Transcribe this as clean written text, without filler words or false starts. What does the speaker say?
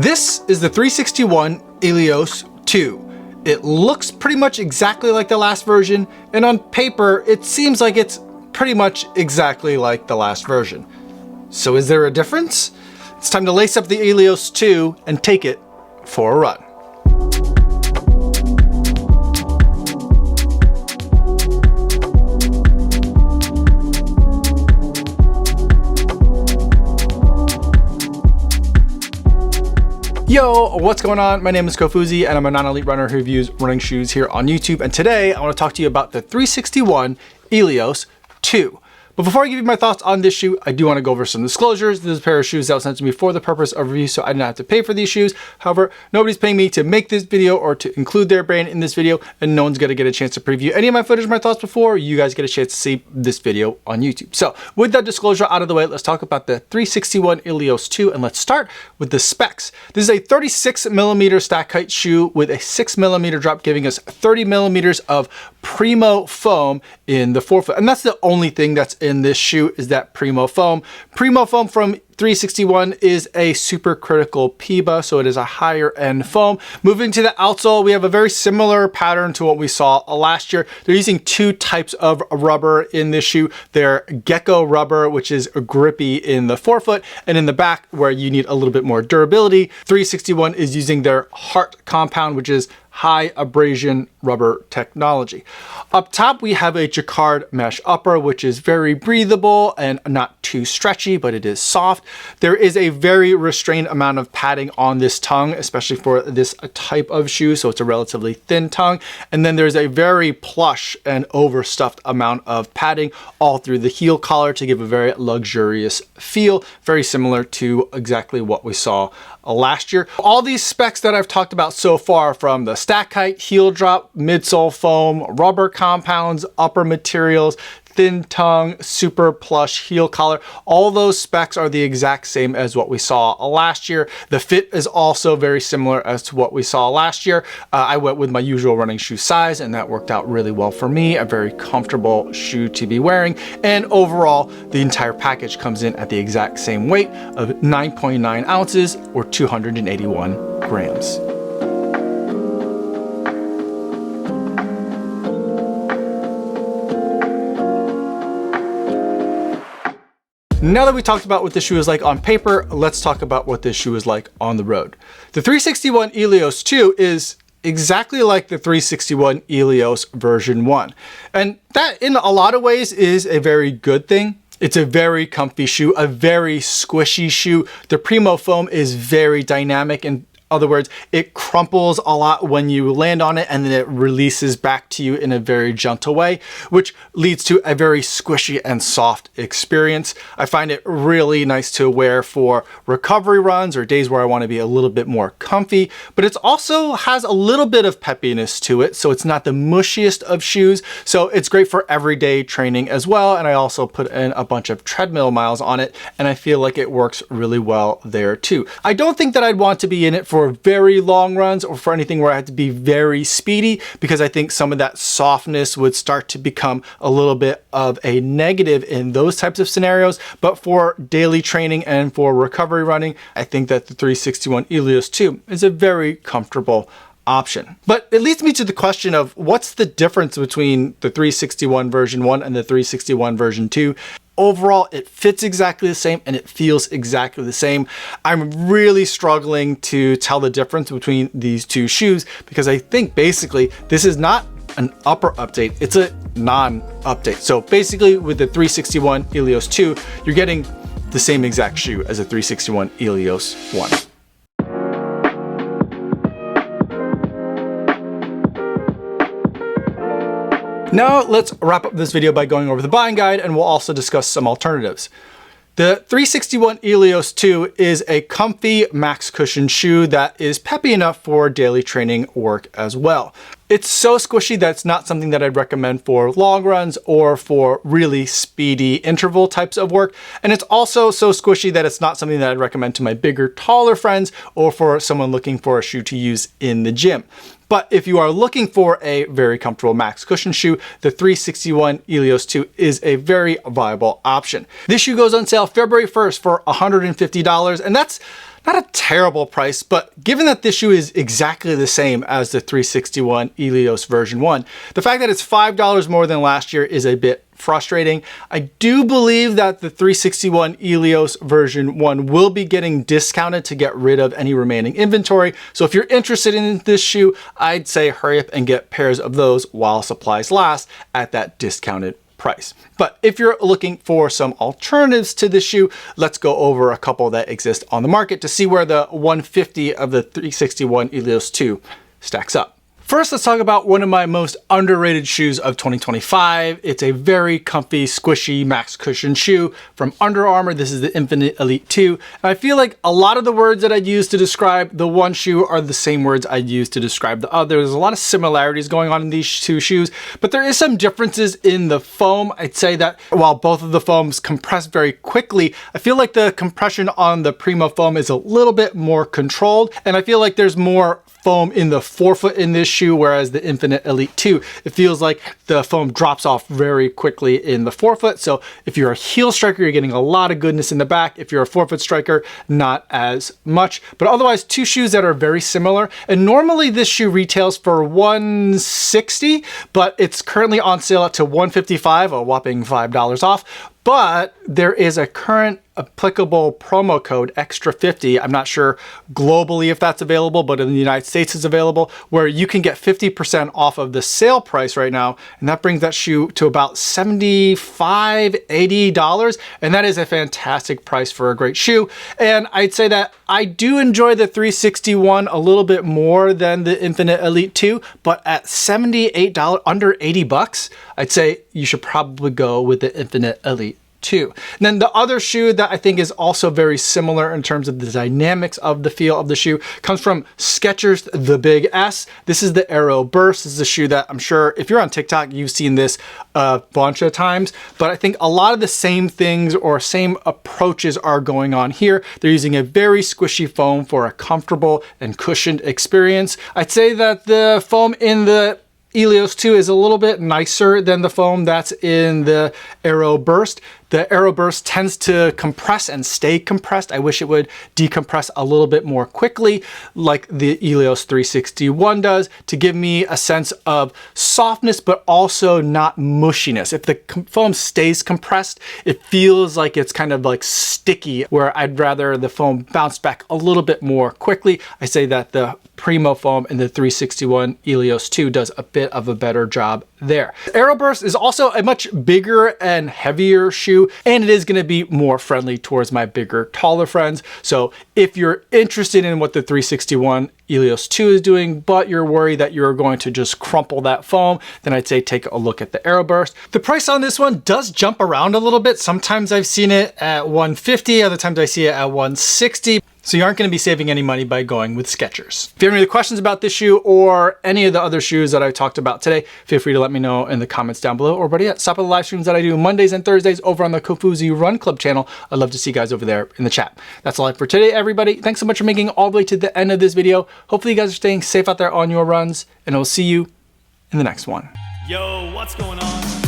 This is the 361 Eleos 2. It looks pretty much exactly like the last version, and on paper, it seems like it's pretty much exactly like the last version. So is there a difference? It's time to lace up the Eleos 2 and take it for a run. Yo, what's going on? My name is Kofuzi and I'm a non-elite runner who reviews running shoes here on YouTube. And today I want to talk to you about the 361 Eleos 2. But before I give you my thoughts on this shoe, I do want to go over some disclosures. This is a pair of shoes that was sent to me for the purpose of review, so I did not have to pay for these shoes. However, nobody's paying me to make this video or to include their brand in this video, and no one's going to get a chance to preview any of my footage or my thoughts before you guys get a chance to see this video on YouTube. So with that disclosure out of the way, let's talk about the 361 Eleos 2, and let's start with the specs. This is a 36mm stack height shoe with a 6mm drop, giving us 30mm of Primo foam in the forefoot. And that's the only thing that's in this shoe, is that Primo foam. Primo foam from 361 is a supercritical PIBA, so it is a higher end foam. Moving to the outsole, we have a very similar pattern to what we saw last year. They're using two types of rubber in this shoe. They're gecko rubber, which is grippy in the forefoot, and in the back where you need a little bit more durability. 361 is using their Heart compound, which is high abrasion rubber technology. Up top, we have a Checkered mesh upper, which is very breathable and not too stretchy, but it is soft. There is a very restrained amount of padding on this tongue, especially for this type of shoe, so it's a relatively thin tongue. And then there's a very plush and overstuffed amount of padding all through the heel collar to give a very luxurious feel, very similar to exactly what we saw last year. All these specs that I've talked about so far, from the stack height, heel drop, midsole foam, rubber compounds, upper materials, thin tongue, super plush heel collar, all those specs are the exact same as what we saw last year. The fit is also very similar as to what we saw last year. I went with my usual running shoe size, and that worked out really well for me. A very comfortable shoe to be wearing. And overall, the entire package comes in at the exact same weight of 9.9 ounces or 281 grams. Now that we talked about what the shoe is like on paper, let's talk about what this shoe is like on the road. The 361 Eleos 2 is exactly like the 361 Eleos version 1. And that, in a lot of ways, is a very good thing. It's a very comfy shoe, a very squishy shoe. The Primo foam is very dynamic. In other words, it crumples a lot when you land on it, and then it releases back to you in a very gentle way, which leads to a very squishy and soft experience. I find it really nice to wear for recovery runs or days where I want to be a little bit more comfy, but it also has a little bit of peppiness to it, so it's not the mushiest of shoes. So it's great for everyday training as well, and I also put in a bunch of treadmill miles on it, and I feel like it works really well there too. I don't think that I'd want to be in it for very long runs or for anything where I have to be very speedy, because I think some of that softness would start to become a little bit of a negative in those types of scenarios. But for daily training and for recovery running, I think that the 361 Eleos 2 is a very comfortable option. But it leads me to the question of what's the difference between the 361 version 1 and the 361 version 2? Overall, it fits exactly the same and it feels exactly the same. I'm really struggling to tell the difference between these two shoes, because I think basically this is not an upper update, it's a non-update. So basically with the 361 Eleos 2, you're getting the same exact shoe as a 361 Eleos 1. Now let's wrap up this video by going over the buying guide, and we'll also discuss some alternatives. The 361 Eleos 2 is a comfy max cushion shoe that is peppy enough for daily training work as well. It's so squishy that it's not something that I'd recommend for long runs or for really speedy interval types of work. And it's also so squishy that it's not something that I'd recommend to my bigger, taller friends or for someone looking for a shoe to use in the gym. But if you are looking for a very comfortable max cushion shoe, the 361 Eleos 2 is a very viable option. This shoe goes on sale February 1st for $150, and that's not a terrible price, but given that this shoe is exactly the same as the 361 Eleos version 1, the fact that it's $5 more than last year is a bit frustrating. I do believe that the 361 Eleos version 1 will be getting discounted to get rid of any remaining inventory. So if you're interested in this shoe, I'd say hurry up and get pairs of those while supplies last at that discounted price. But if you're looking for some alternatives to this shoe, let's go over a couple that exist on the market to see where the 150 of the 361 Eleos 2 stacks up. First, let's talk about one of my most underrated shoes of 2025. It's a very comfy, squishy max cushion shoe from Under Armour. This is the Infinite Elite 2. And I feel like a lot of the words that I'd use to describe the one shoe are the same words I'd use to describe the other. There's a lot of similarities going on in these two shoes, but there is some differences in the foam. I'd say that while both of the foams compress very quickly, I feel like the compression on the Primo foam is a little bit more controlled. And I feel like there's more foam in the forefoot in this shoe, whereas the Infinite Elite 2, it feels like the foam drops off very quickly in the forefoot. So if you're a heel striker, you're getting a lot of goodness in the back. If you're a forefoot striker, not as much. But otherwise, two shoes that are very similar. And normally this shoe retails for $160, but it's currently on sale at $155, a whopping $5 off. But there is a current applicable promo code extra 50. I'm not sure globally if that's available, but in the United States it's available, where you can get 50% off of the sale price right now. And that brings that shoe to about $75, $80. And that is a fantastic price for a great shoe. And I'd say that I do enjoy the 361 a little bit more than the Infinite Elite 2, but at $78, under 80 bucks, I'd say you should probably go with the Infinite Elite 2. And then the other shoe that I think is also very similar in terms of the dynamics of the feel of the shoe comes from Skechers, the Big S. This is the Aeroburst. This is a shoe that I'm sure if you're on TikTok, you've seen this a bunch of times, but I think a lot of the same things or same approaches are going on here. They're using a very squishy foam for a comfortable and cushioned experience. I'd say that the foam in the Eleos 2 is a little bit nicer than the foam that's in the Aeroburst. The Aeroburst tends to compress and stay compressed. I wish it would decompress a little bit more quickly like the Eleos 361 does to give me a sense of softness, but also not mushiness. If the foam stays compressed, it feels like it's kind of like sticky, where I'd rather the foam bounce back a little bit more quickly. I say that the Primo foam in the 361 Eleos 2 does a bit of a better job there. Aeroburst is also a much bigger and heavier shoe, and it is going to be more friendly towards my bigger, taller friends. So if you're interested in what the 361 Eleos 2 is doing, but you're worried that you're going to just crumple that foam, then I'd say take a look at the Aeroburst. The price on this one does jump around a little bit. Sometimes I've seen it at $150, other times I see it at $160. So you aren't going to be saving any money by going with Skechers. If you have any other questions about this shoe or any of the other shoes that I talked about today, feel free to let me know in the comments down below, or better yet, stop at the live streams that I do Mondays and Thursdays over on the Kofuzi Run Club channel. I'd love to see you guys over there in the chat. That's all I have for today, everybody. Thanks so much for making it all the way to the end of this video. Hopefully you guys are staying safe out there on your runs, and I'll see you in the next one. Yo, what's going on?